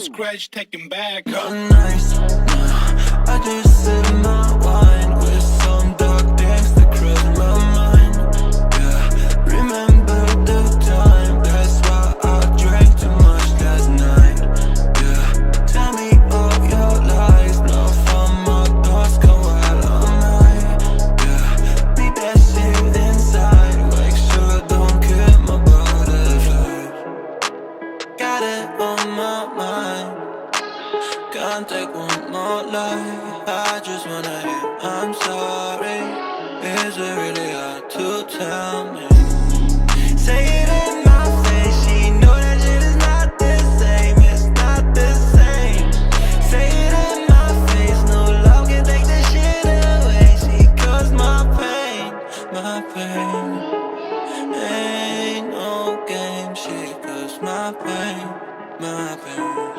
scratch, taking back. Not nice, nah. I just sip my wine with some dark things that cross my mind. Yeah, remember the time, that's why I drank too much last night. Yeah, tell me all your lies, now from my thoughts come while I'm high. Yeah, leave that shit inside, make sure I don't kill my butterflies. Got it on my mind, can't take one more lie. I just wanna hear I'm sorry. Is it really hard to tell me? Say it in my face, she know that shit is not the same. It's not the same. Say it in my face, no love can take this shit away. She caused my pain, my pain. Ain't no game, she caused my pain, my pain.